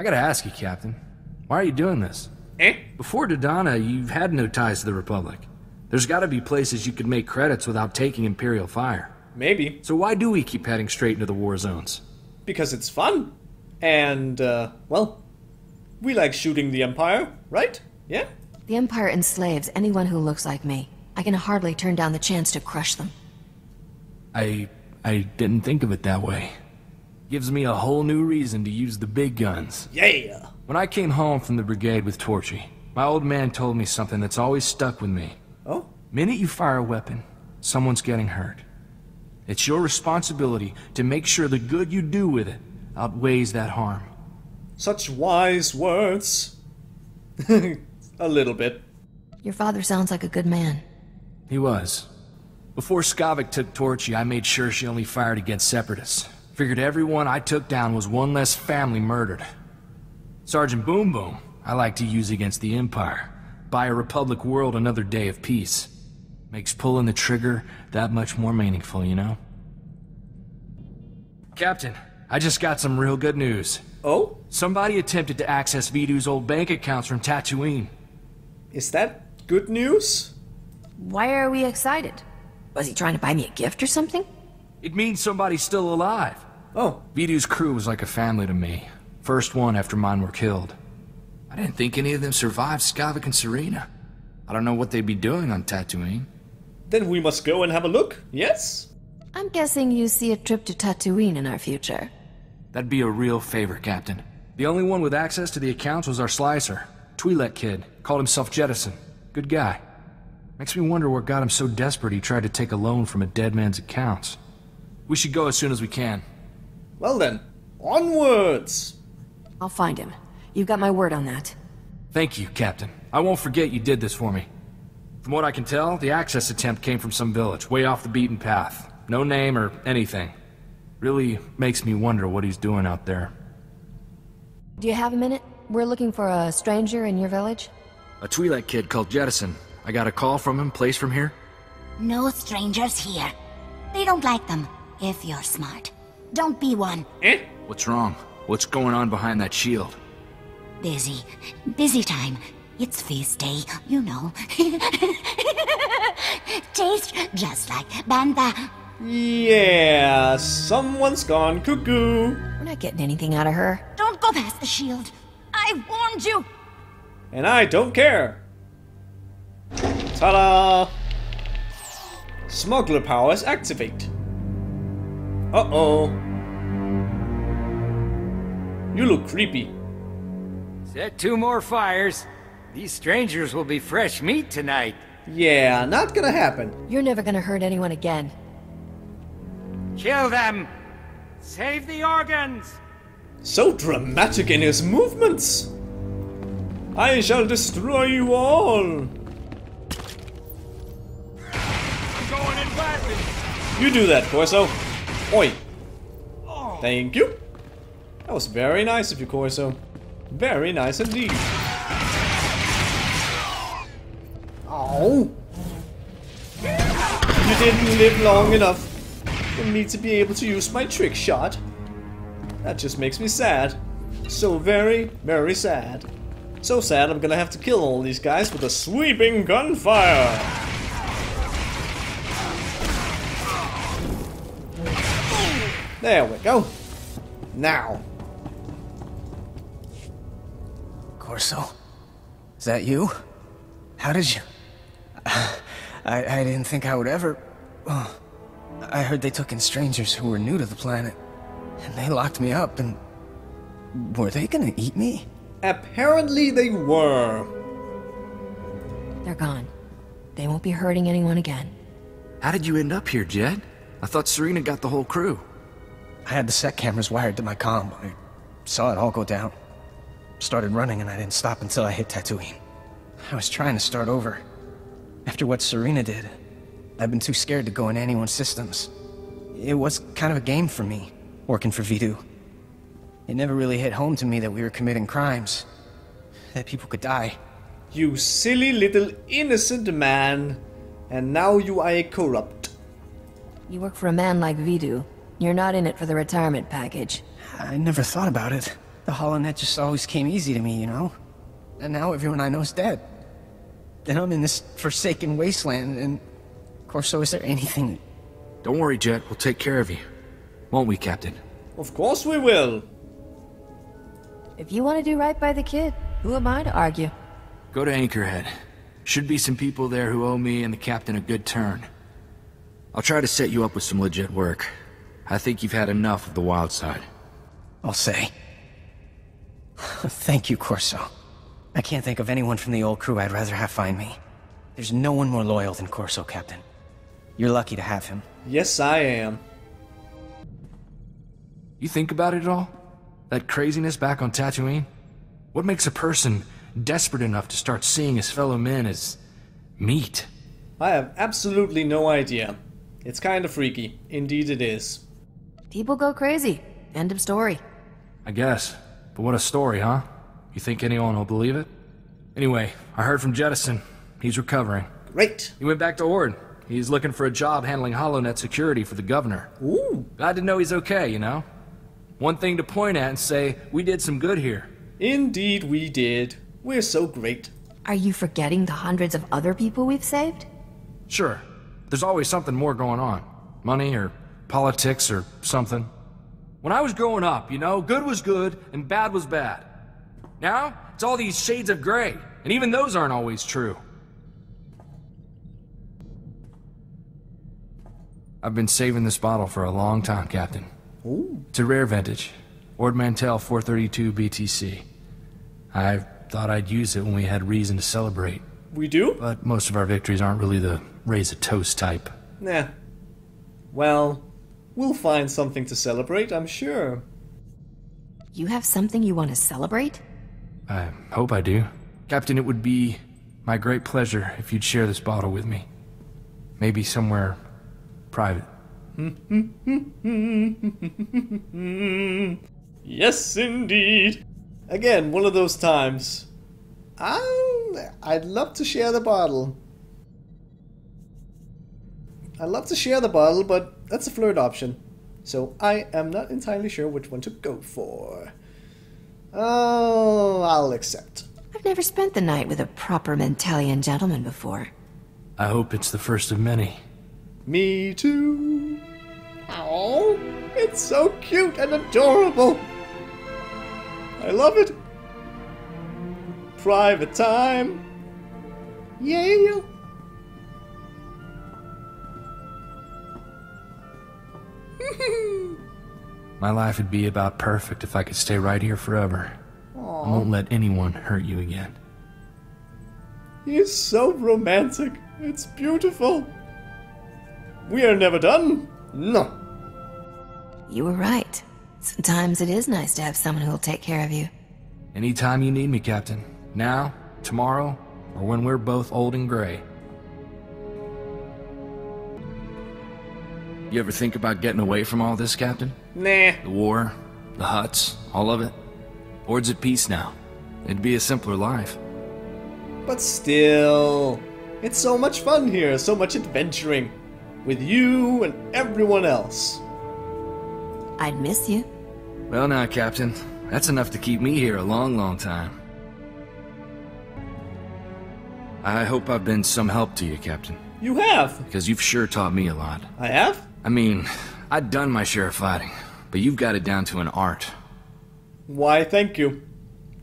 I gotta ask you, Captain. Why are you doing this? Before Dodana, you've had no ties to the Republic. There's gotta be places you could make credits without taking Imperial fire. Maybe. So why do we keep heading straight into the war zones? Because it's fun. And, well, we like shooting the Empire, right? Yeah? The Empire enslaves anyone who looks like me. I can hardly turn down the chance to crush them. I didn't think of it that way. Gives me a whole new reason to use the big guns. Yeah! When I came home from the brigade with Torchy, my old man told me something that's always stuck with me. Oh? Minute you fire a weapon, someone's getting hurt. It's your responsibility to make sure the good you do with it outweighs that harm. Such wise words. A little bit. Your father sounds like a good man. He was. Before Skavik took Torchy, I made sure she only fired against Separatists. Figured everyone I took down was one less family murdered. Sergeant Boom Boom, I like to use against the Empire. Buy a Republic world another day of peace. Makes pulling the trigger that much more meaningful, you know? Captain, I just got some real good news. Oh? Somebody attempted to access Vidu's old bank accounts from Tatooine. Is that good news? Why are we excited? Was he trying to buy me a gift or something? It means somebody's still alive. Oh. Vidu's crew was like a family to me. First one after mine were killed. I didn't think any of them survived Skavik and Serena. I don't know what they'd be doing on Tatooine. Then we must go and have a look, yes? I'm guessing you see a trip to Tatooine in our future. That'd be a real favor, Captain. The only one with access to the accounts was our slicer. Twi'lek kid. Called himself Jettison. Good guy. Makes me wonder what got him so desperate he tried to take a loan from a dead man's accounts. We should go as soon as we can. Well then, onwards! I'll find him. You've got my word on that. Thank you, Captain. I won't forget you did this for me. From what I can tell, the access attempt came from some village, way off the beaten path. No name or anything. Really makes me wonder what he's doing out there. Do you have a minute? We're looking for a stranger in your village. A Twi'lek kid called Jettison. I got a call from him, place from here. No strangers here. They don't like them, if you're smart. Don't be one. What's wrong? What's going on behind that shield? Busy. Busy time. It's feast day, you know. Taste just like Bantha. Yeah, someone's gone cuckoo. We're not getting anything out of her. Don't go past the shield. I warned you. And I don't care. Ta-da! Smuggler powers activate. Uh-oh. You look creepy. Set 2 more fires. These strangers will be fresh meat tonight. Yeah, not gonna happen. You're never gonna hurt anyone again. Kill them! Save the organs! So dramatic in his movements. I shall destroy you all. I'm going in weapons! You do that, Corso. Oi. Thank you. That was very nice of you, Corso. Very nice indeed. Oh. You didn't live long enough for me to be able to use my trick shot. That just makes me sad. So very, very sad. So sad I'm gonna have to kill all these guys with a sweeping gunfire. There we go. Now. Corso? Is that you? How did you... I didn't think I would ever... Oh, I heard they took in strangers who were new to the planet. And they locked me up and... Were they gonna eat me? Apparently they were. They're gone. They won't be hurting anyone again. How did you end up here, Jed? I thought Serena got the whole crew. I had the set cameras wired to my comm. I saw it all go down. Started running and I didn't stop until I hit Tatooine. I was trying to start over. After what Serena did, I've been too scared to go in anyone's systems. It was kind of a game for me, working for Vidu. It never really hit home to me that we were committing crimes. That people could die. You silly little innocent man. And now you are a corrupt. You work for a man like Vidu. You're not in it for the retirement package. I never thought about it. The HoloNet just always came easy to me, you know? And now everyone I know's dead. And I'm in this forsaken wasteland, and... Corso, is there anything... Don't worry, Jet. We'll take care of you. Won't we, Captain? Of course we will. If you want to do right by the kid, who am I to argue? Go to Anchorhead. Should be some people there who owe me and the Captain a good turn. I'll try to set you up with some legit work. I think you've had enough of the wild side. I'll say. Thank you, Corso. I can't think of anyone from the old crew I'd rather have find me. There's no one more loyal than Corso, Captain. You're lucky to have him. Yes, I am. You think about it at all? That craziness back on Tatooine? What makes a person desperate enough to start seeing his fellow men as... meat? I have absolutely no idea. It's kind of freaky. Indeed it is. People go crazy. End of story. I guess. But what a story, huh? You think anyone will believe it? Anyway, I heard from Jettison. He's recovering. Great. He went back to Ord. He's looking for a job handling HoloNet security for the governor. Ooh. Glad to know he's okay, you know? One thing to point at and say, we did some good here. Indeed we did. We're so great. Are you forgetting the hundreds of other people we've saved? Sure. There's always something more going on. Money or politics or something. When I was growing up, you know, good was good and bad was bad. Now, it's all these shades of gray, and even those aren't always true. I've been saving this bottle for a long time, Captain. Ooh. It's a rare vintage. Ord Mantell 432 BTC. I thought I'd use it when we had reason to celebrate. We do? But most of our victories aren't really the raise a toast type. Nah. Well, we'll find something to celebrate, I'm sure. You have something you want to celebrate? I hope I do. Captain, it would be my great pleasure if you'd share this bottle with me. Maybe somewhere private. Yes, indeed. Again, one of those times. I'd love to share the bottle. I'd love to share the bottle, but that's a flirt option. So I am not entirely sure which one to go for. Oh, I'll accept. I've never spent the night with a proper Mentalian gentleman before. I hope it's the first of many. Me too. Oh, it's so cute and adorable. I love it. Private time. Yeah. My life would be about perfect if I could stay right here forever. Aww. I won't let anyone hurt you again. He's so romantic. It's beautiful. We are never done. No. You were right. Sometimes it is nice to have someone who'll take care of you. Anytime you need me, Captain. Now, tomorrow, or when we're both old and gray. You ever think about getting away from all this, Captain? Nah. The war, the huts, all of it? Ord's at peace now. It'd be a simpler life. But still, it's so much fun here, so much adventuring. With you and everyone else. I'd miss you. Well now, Captain, that's enough to keep me here a long, long time. I hope I've been some help to you, Captain. You have. Because you've sure taught me a lot. I have? I mean, I'd done my share of fighting, but you've got it down to an art. Why, thank you.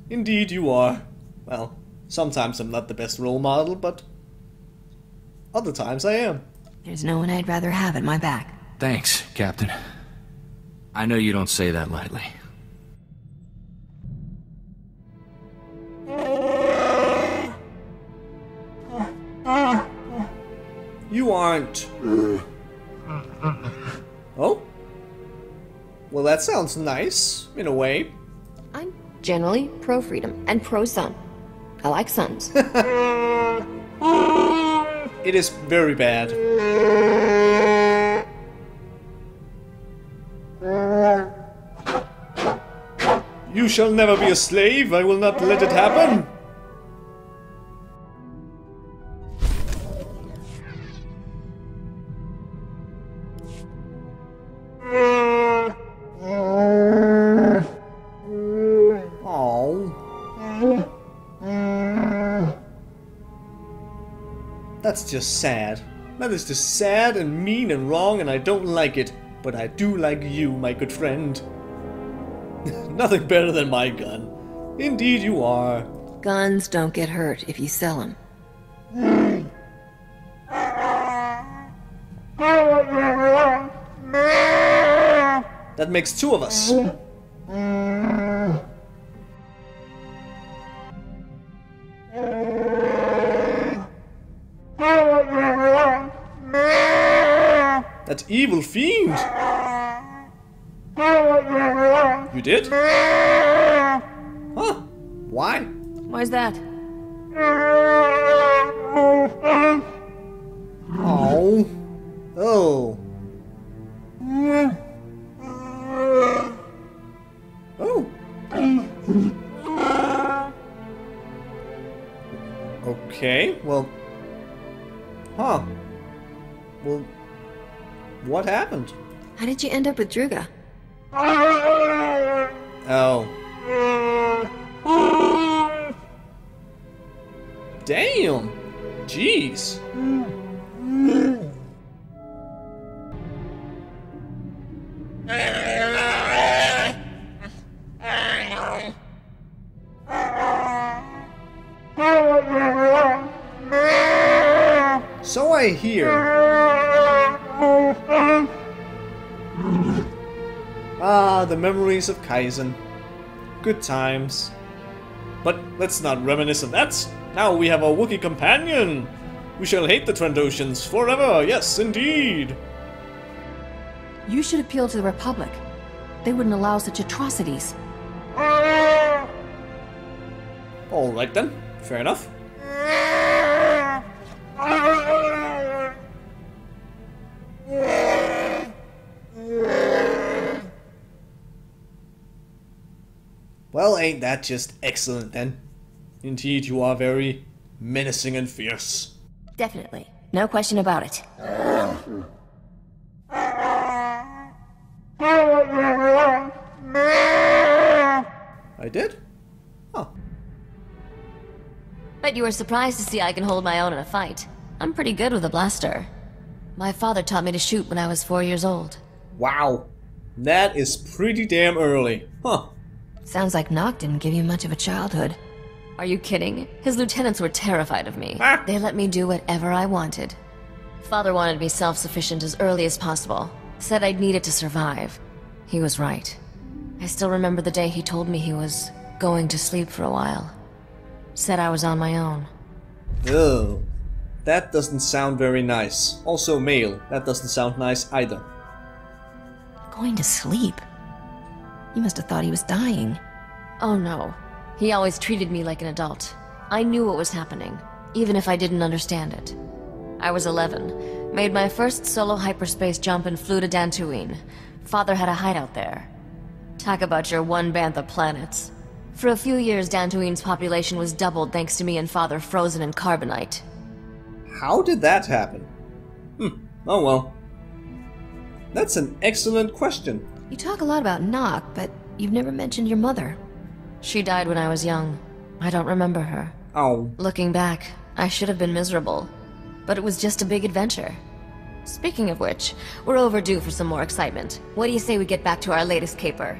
Indeed you are. Well, sometimes I'm not the best role model, but other times I am. There's no one I'd rather have at my back. Thanks, Captain. I know you don't say that lightly. You aren't. Oh? Well, that sounds nice, in a way. I'm generally pro-freedom and pro-sun. I like suns. It is very bad. You shall never be a slave. I will not let it happen. That's just sad. That is just sad and mean and wrong, and I don't like it. But I do like you, my good friend. Nothing better than my gun. Indeed you are. Guns don't get hurt if you sell them. That makes two of us. That evil fiend! You did? Huh? Why? Why's that? Oh. Oh. Oh. Okay, well... Huh. Well... What happened? How did you end up with Druga? Oh. Damn! Jeez! So I hear. Ah, the memories of Kaizen. Good times. But let's not reminisce of that. Now we have a Wookiee companion. We shall hate the Trandoshans forever. Yes, indeed. You should appeal to the Republic. They wouldn't allow such atrocities. All right then. Fair enough. Well, ain't that just excellent then? Indeed, you are very menacing and fierce. Definitely. No question about it. I did? Huh. Bet you were surprised to see I can hold my own in a fight. I'm pretty good with a blaster. My father taught me to shoot when I was 4 years old. Wow. That is pretty damn early. Huh. Sounds like Nock didn't give you much of a childhood. Are you kidding? His lieutenants were terrified of me. Ah. They let me do whatever I wanted. Father wanted me self-sufficient as early as possible. Said I'd need it to survive. He was right. I still remember the day he told me he was going to sleep for a while. Said I was on my own. Ugh. That doesn't sound very nice. Also male. That doesn't sound nice either. Going to sleep? You must have thought he was dying. Oh no. He always treated me like an adult. I knew what was happening, even if I didn't understand it. I was 11, made my first solo hyperspace jump and flew to Dantooine. Father had a hideout there. Talk about your one bantha planets. For a few years, Dantooine's population was doubled thanks to me and Father frozen in carbonite. How did that happen? Oh well. That's an excellent question. You talk a lot about Nock, but you've never mentioned your mother. She died when I was young. I don't remember her. Oh. Looking back, I should have been miserable. But it was just a big adventure. Speaking of which, we're overdue for some more excitement. What do you say we get back to our latest caper?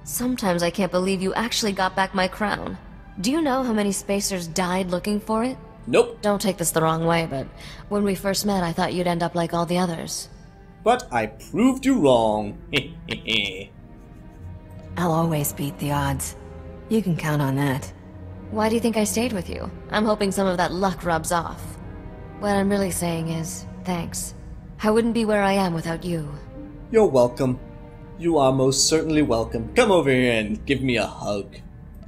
Sometimes I can't believe you actually got back my crown. Do you know how many spacers died looking for it? Nope. Don't take this the wrong way, but when we first met, I thought you'd end up like all the others. But I proved you wrong. I'll always beat the odds. You can count on that. Why do you think I stayed with you? I'm hoping some of that luck rubs off. What I'm really saying is, thanks. I wouldn't be where I am without you. You're welcome. You are most certainly welcome. Come over here and give me a hug.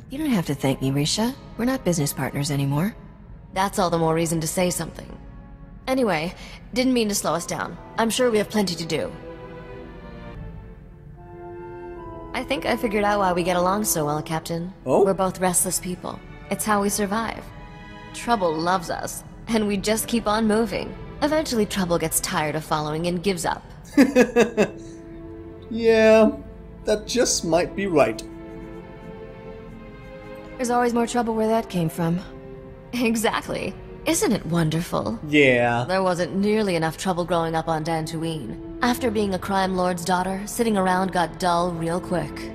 You don't have to thank me, Risha. We're not business partners anymore. That's all the more reason to say something. Anyway, didn't mean to slow us down. I'm sure we have plenty to do. I think I figured out why we get along so well, Captain. Oh? We're both restless people. It's how we survive. Trouble loves us, and we just keep on moving. Eventually, Trouble gets tired of following and gives up. Yeah, that just might be right. There's always more trouble where that came from. Exactly. Isn't it wonderful? Yeah. There wasn't nearly enough trouble growing up on Dantooine. After being a crime lord's daughter, sitting around got dull real quick.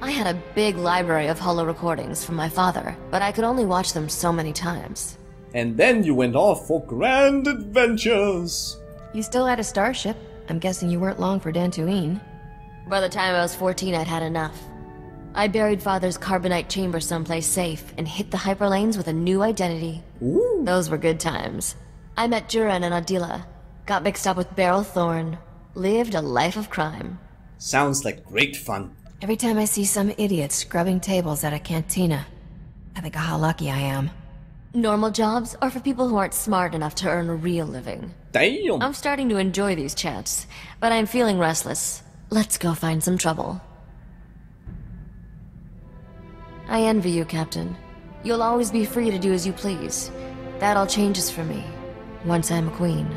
I had a big library of holo recordings from my father, but I could only watch them so many times. And then you went off for grand adventures. You still had a starship. I'm guessing you weren't long for Dantooine. By the time I was 14, I'd had enough. I buried Father's carbonite chamber someplace safe and hit the hyperlanes with a new identity. Ooh. Those were good times. I met Duran and Adila, got mixed up with Beryl Thorne, lived a life of crime. Sounds like great fun. Every time I see some idiot scrubbing tables at a cantina, I think of how lucky I am. Normal jobs are for people who aren't smart enough to earn a real living. Damn. I'm starting to enjoy these chats, but I'm feeling restless. Let's go find some trouble. I envy you, Captain. You'll always be free to do as you please. That all changes for me, once I'm a queen.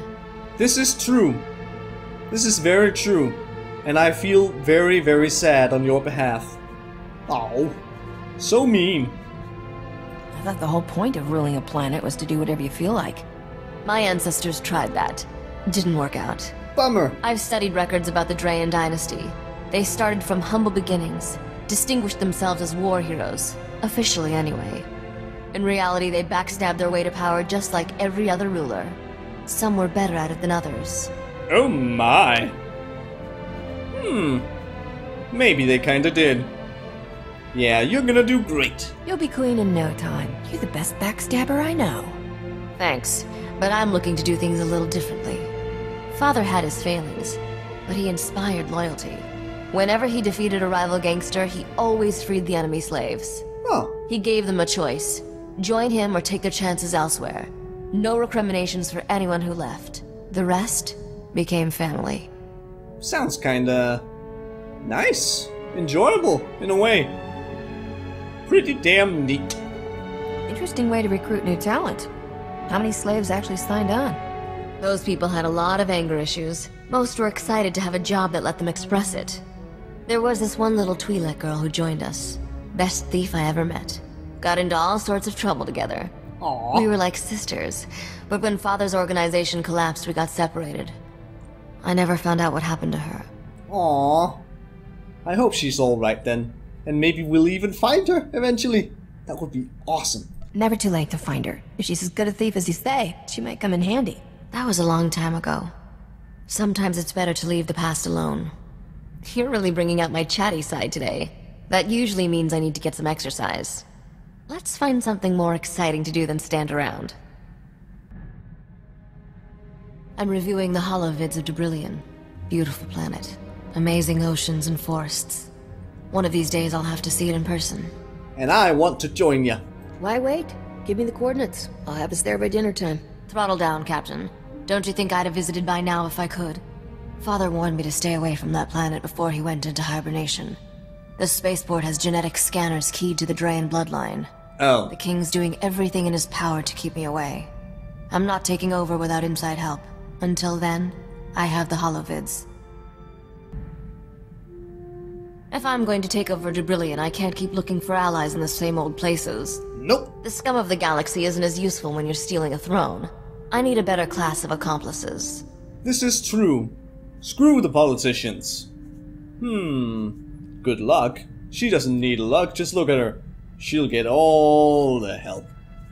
This is true. This is very true. And I feel very, very sad on your behalf. Oh, so mean. I thought the whole point of ruling a planet was to do whatever you feel like. My ancestors tried that. Didn't work out. Bummer. I've studied records about the Drayan dynasty. They started from humble beginnings, distinguished themselves as war heroes, officially anyway. In reality, they backstabbed their way to power just like every other ruler. Some were better at it than others. Oh my. Maybe they kinda did. Yeah, you're gonna do great. You'll be queen in no time. You're the best backstabber I know. Thanks, but I'm looking to do things a little differently. Father had his failings, but he inspired loyalty. Whenever he defeated a rival gangster, he always freed the enemy slaves. Oh, He gave them a choice. Join him or take their chances elsewhere. No recriminations for anyone who left. The rest became family. sounds kinda nice. Enjoyable, in a way. Pretty damn neat. Interesting way to recruit new talent. How many slaves actually signed on? Those people had a lot of anger issues. Most were excited to have a job that let them express it. There was this one little Twi'lek girl who joined us. Best thief I ever met. Got into all sorts of trouble together. Aww. We were like sisters, but when Father's organization collapsed, we got separated. I never found out what happened to her. Aww. I hope she's alright then. And maybe we'll even find her eventually. That would be awesome. Never too late to find her. If she's as good a thief as you say, she might come in handy. That was a long time ago. Sometimes it's better to leave the past alone. You're really bringing out my chatty side today. That usually means I need to get some exercise. Let's find something more exciting to do than stand around. I'm reviewing the holovids of Debrillion. Beautiful planet. Amazing oceans and forests. One of these days I'll have to see it in person. And I want to join ya. Why wait? Give me the coordinates. I'll have us there by dinner time. Throttle down, Captain. Don't you think I'd have visited by now if I could? Father warned me to stay away from that planet before he went into hibernation. The spaceport has genetic scanners keyed to the Drayan bloodline. Oh. The King's doing everything in his power to keep me away. I'm not taking over without inside help. Until then, I have the holovids. If I'm going to take over Debrillion, I can't keep looking for allies in the same old places. Nope. The scum of the galaxy isn't as useful when you're stealing a throne. I need a better class of accomplices. This is true. Screw the politicians. Good luck. She doesn't need luck, just look at her. She'll get all the help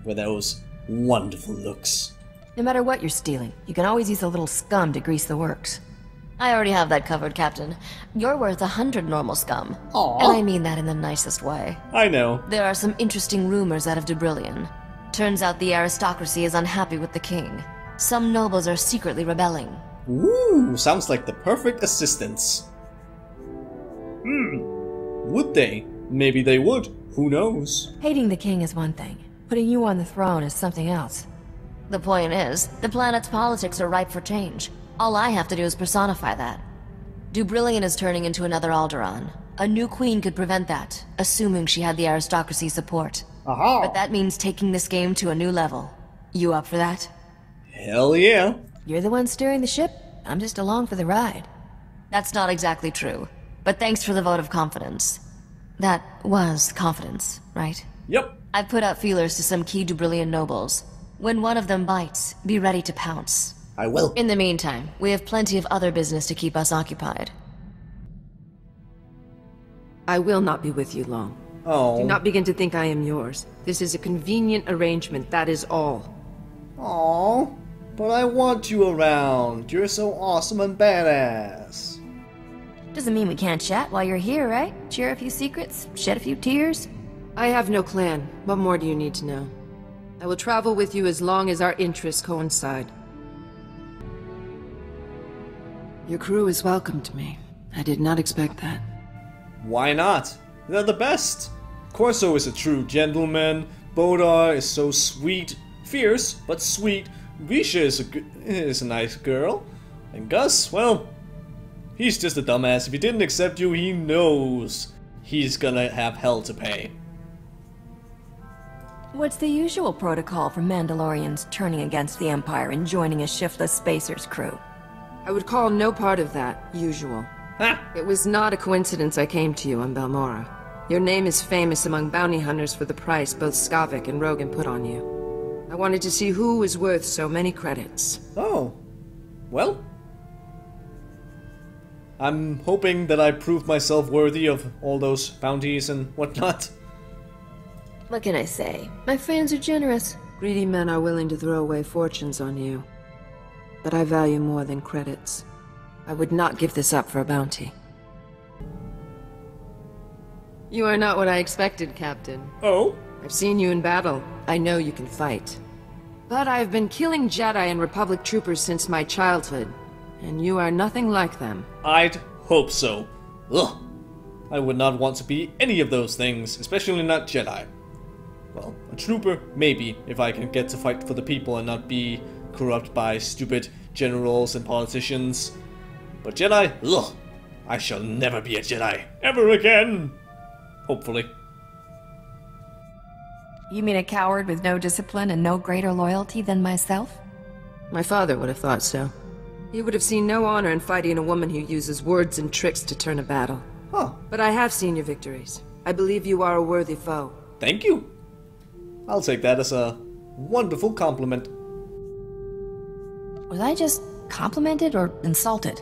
with those wonderful looks. No matter what you're stealing, you can always use a little scum to grease the works. I already have that covered, Captain. You're worth 100 normal scum. Aww. And I mean that in the nicest way. I know. There are some interesting rumors out of Debrillion. Turns out the aristocracy is unhappy with the king. Some nobles are secretly rebelling. Ooh, sounds like the perfect assistants. Would they? Maybe they would. Who knows? Hating the king is one thing. Putting you on the throne is something else. The point is, the planet's politics are ripe for change. All I have to do is personify that. Debrillion is turning into another Alderaan. A new queen could prevent that, assuming she had the aristocracy's support. Aha! But that means taking this game to a new level. You up for that? Hell yeah. You're the one steering the ship. I'm just along for the ride. That's not exactly true. But thanks for the vote of confidence. That was confidence, right? Yep. I've put out feelers to some key Dubrillian nobles. When one of them bites, be ready to pounce. I will. In the meantime, we have plenty of other business to keep us occupied. I will not be with you long. Oh. Do not begin to think I am yours. This is a convenient arrangement, that is all. Aww. But I want you around. You're so awesome and badass. Doesn't mean we can't chat while you're here, right? Share a few secrets, shed a few tears. I have no clan. What more do you need to know? I will travel with you as long as our interests coincide. Your crew is welcome to me. I did not expect that. Why not? They're the best. Corso is a true gentleman. Bodar is so sweet. Fierce, but sweet. Risha is a nice girl. And Gus, well, he's just a dumbass. If he didn't accept you, he knows he's gonna have hell to pay. What's the usual protocol for Mandalorians turning against the Empire and joining a shiftless Spacer's crew? I would call no part of that usual. Ha! It was not a coincidence I came to you on Balmora. Your name is famous among bounty hunters for the price both Skavik and Rogan put on you. I wanted to see who was worth so many credits. Oh. Well. I'm hoping that I prove myself worthy of all those bounties and whatnot. What can I say? My fans are generous. Greedy men are willing to throw away fortunes on you. But I value more than credits. I would not give this up for a bounty. You are not what I expected, Captain. Oh? I've seen you in battle. I know you can fight. But I've been killing Jedi and Republic troopers since my childhood, and you are nothing like them. I'd hope so. Ugh. I would not want to be any of those things, especially not Jedi. Well, a trooper, maybe, if I can get to fight for the people and not be corrupted by stupid generals and politicians. But Jedi, ugh. I shall never be a Jedi, ever again. Hopefully. You mean a coward with no discipline and no greater loyalty than myself? My father would have thought so. He would have seen no honor in fighting a woman who uses words and tricks to turn a battle. Huh. But I have seen your victories. I believe you are a worthy foe. Thank you. I'll take that as a wonderful compliment. Was I just complimented or insulted?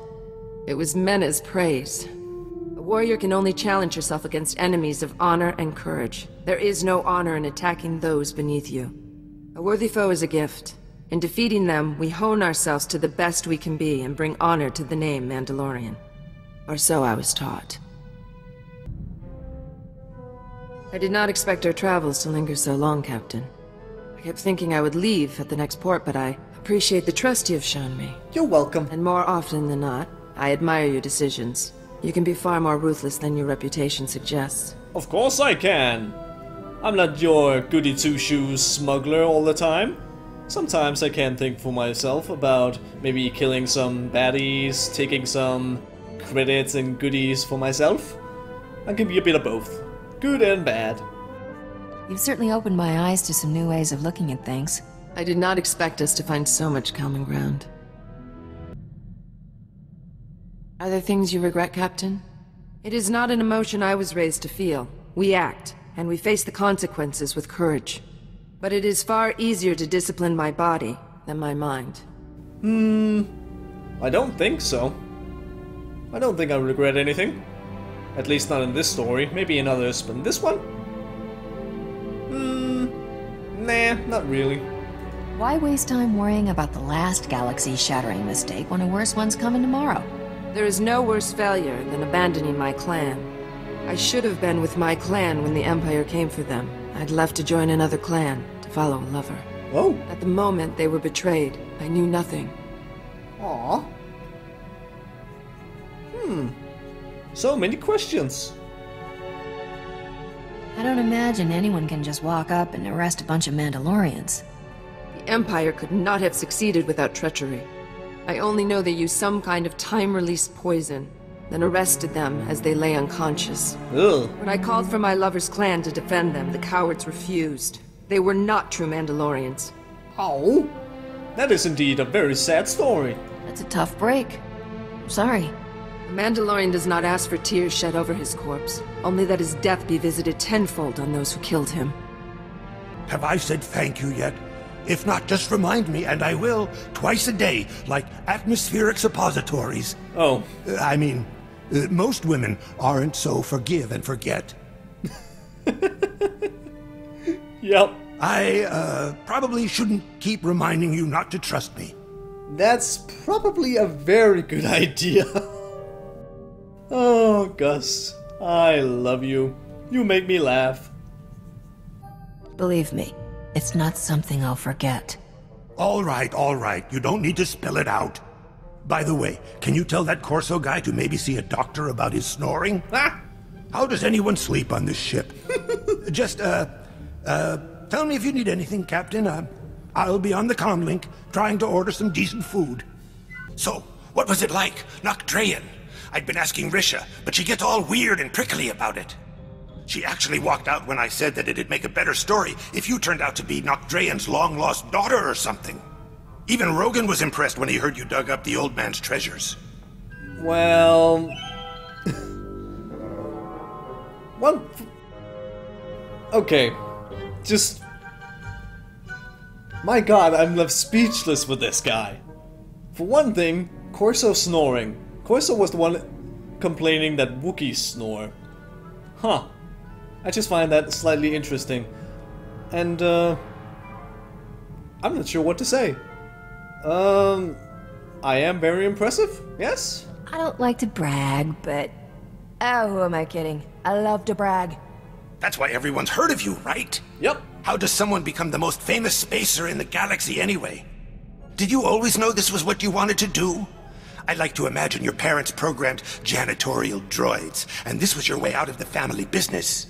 It was meant as praise. A warrior can only challenge herself against enemies of honor and courage. There is no honor in attacking those beneath you. A worthy foe is a gift. In defeating them, we hone ourselves to the best we can be and bring honor to the name Mandalorian. Or so I was taught. I did not expect our travels to linger so long, Captain. I kept thinking I would leave at the next port, but I appreciate the trust you have shown me. You're welcome. And more often than not, I admire your decisions. You can be far more ruthless than your reputation suggests. Of course I can. I'm not your goody two-shoes smuggler all the time. Sometimes I can think for myself about maybe killing some baddies, taking some credits and goodies for myself. I can be a bit of both. Good and bad. You've certainly opened my eyes to some new ways of looking at things. I did not expect us to find so much common ground. Are there things you regret, Captain? It is not an emotion I was raised to feel. We act, and we face the consequences with courage. But it is far easier to discipline my body than my mind. I don't think so. I don't think I regret anything. At least not in this story, maybe in others, but in this one? Nah, not really. Why waste time worrying about the last galaxy-shattering mistake when a worse one's coming tomorrow? There is no worse failure than abandoning my clan. I should have been with my clan when the Empire came for them. I'd left to join another clan, to follow a lover. Oh. At the moment they were betrayed, I knew nothing. Aw. So many questions. I don't imagine anyone can just walk up and arrest a bunch of Mandalorians. The Empire could not have succeeded without treachery. I only know they used some kind of time-released poison, then arrested them as they lay unconscious. Ugh. When I called for my lover's clan to defend them, the cowards refused. They were not true Mandalorians. Oh. That is indeed a very sad story. That's a tough break. I'm sorry. A Mandalorian does not ask for tears shed over his corpse, only that his death be visited tenfold on those who killed him. Have I said thank you yet? If not, just remind me, and I will, twice a day, like atmospheric suppositories. Oh. I mean, most women aren't so forgive and forget. Yep. I, probably shouldn't keep reminding you not to trust me. That's probably a very good idea. Oh, Gus. I love you. You make me laugh. Believe me, it's not something I'll forget. All right. You don't need to spell it out. By the way, can you tell that Corso guy to maybe see a doctor about his snoring? Ah! How does anyone sleep on this ship? Just, tell me if you need anything, Captain. I'll be on the comlink, trying to order some decent food. So, what was it like, Noctrayan? I'd been asking Risha, but she gets all weird and prickly about it. She actually walked out when I said that it'd make a better story if you turned out to be Noctrayan's long-lost daughter or something. Even Rogan was impressed when he heard you dug up the old man's treasures. Well... One... Okay. Just... My god, I'm left speechless with this guy. For one thing, Corso snoring. Corso was the one complaining that Wookiees snore. Huh. I just find that slightly interesting. And, I'm not sure what to say. I am very impressive, yes? I don't like to brag, but... Oh, who am I kidding? I love to brag. That's why everyone's heard of you, right? Yep. How does someone become the most famous spacer in the galaxy anyway? Did you always know this was what you wanted to do? I like to imagine your parents programmed janitorial droids, and this was your way out of the family business.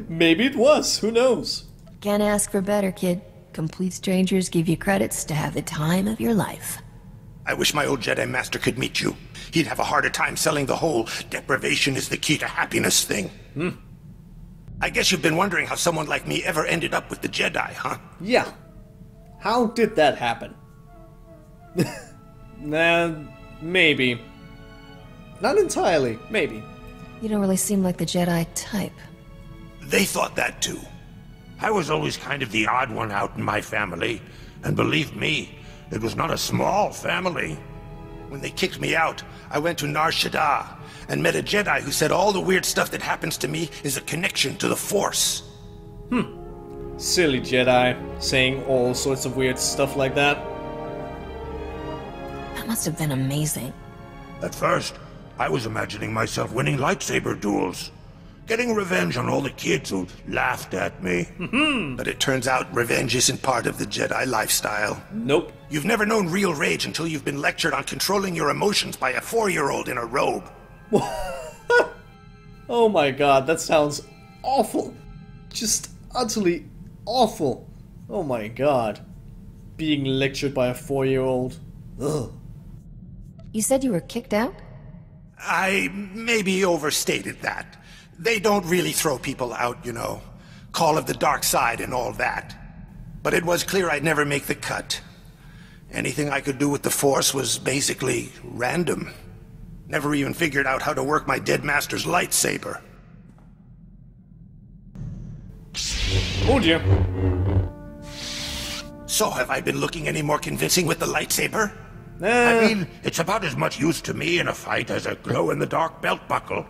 Maybe it was, who knows? Can't ask for better, kid. Complete strangers give you credits to have the time of your life. I wish my old Jedi Master could meet you. He'd have a harder time selling the whole deprivation is the key to happiness thing. I guess you've been wondering how someone like me ever ended up with the Jedi, huh? Yeah. How did that happen? Nah, maybe. Not entirely, maybe. You don't really seem like the Jedi type. They thought that too. I was always kind of the odd one out in my family, and believe me, it was not a small family. When they kicked me out, I went to Nar Shaddaa and met a Jedi who said all the weird stuff that happens to me is a connection to the Force. Silly Jedi, saying all sorts of weird stuff like that. That must have been amazing. At first, I was imagining myself winning lightsaber duels, getting revenge on all the kids who laughed at me. But it turns out revenge isn't part of the Jedi lifestyle. Nope. You've never known real rage until you've been lectured on controlling your emotions by a 4-year-old in a robe. Oh my god, that sounds awful. Just utterly awful. Oh my god. Being lectured by a 4-year-old. Ugh. You said you were kicked out? I maybe overstated that. They don't really throw people out, you know. Call of the dark side and all that. But it was clear I'd never make the cut. Anything I could do with the Force was basically random. Never even figured out how to work my dead master's lightsaber. Oh dear. So, have I been looking any more convincing with the lightsaber? Nah. I mean, it's about as much use to me in a fight as a glow-in-the-dark belt buckle.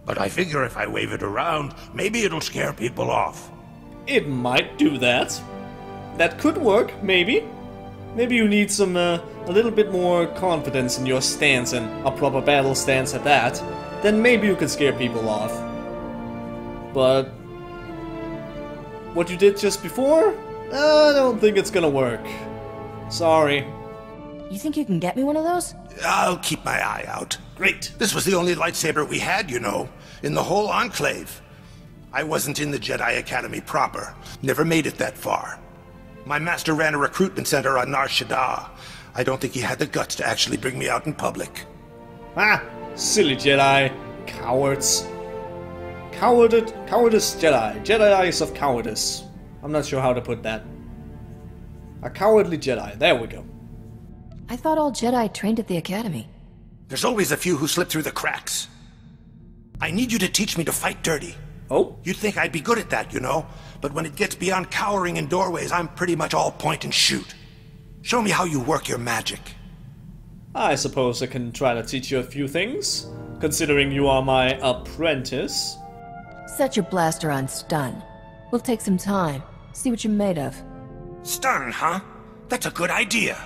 But I figure if I wave it around, maybe it'll scare people off. It might do that. That could work, maybe. Maybe you need some, a little bit more confidence in your stance, and a proper battle stance at that. Then maybe you can scare people off. But what you did just before? I don't think it's gonna work. Sorry. You think you can get me one of those? I'll keep my eye out. Great. This was the only lightsaber we had, you know, in the whole Enclave. I wasn't in the Jedi Academy proper. Never made it that far. My master ran a recruitment center on Nar Shaddaa. I don't think he had the guts to actually bring me out in public. Ah, silly Jedi. Cowards. Cowardice Jedi. Jedi's of cowardice. I'm not sure how to put that. A cowardly Jedi. There we go. I thought all Jedi trained at the Academy. There's always a few who slip through the cracks. I need you to teach me to fight dirty. Oh? You'd think I'd be good at that, you know? But when it gets beyond cowering in doorways, I'm pretty much all point and shoot. Show me how you work your magic. I suppose I can try to teach you a few things, considering you are my apprentice. Set your blaster on stun. We'll take some time, see what you're made of. Stun, huh? That's a good idea.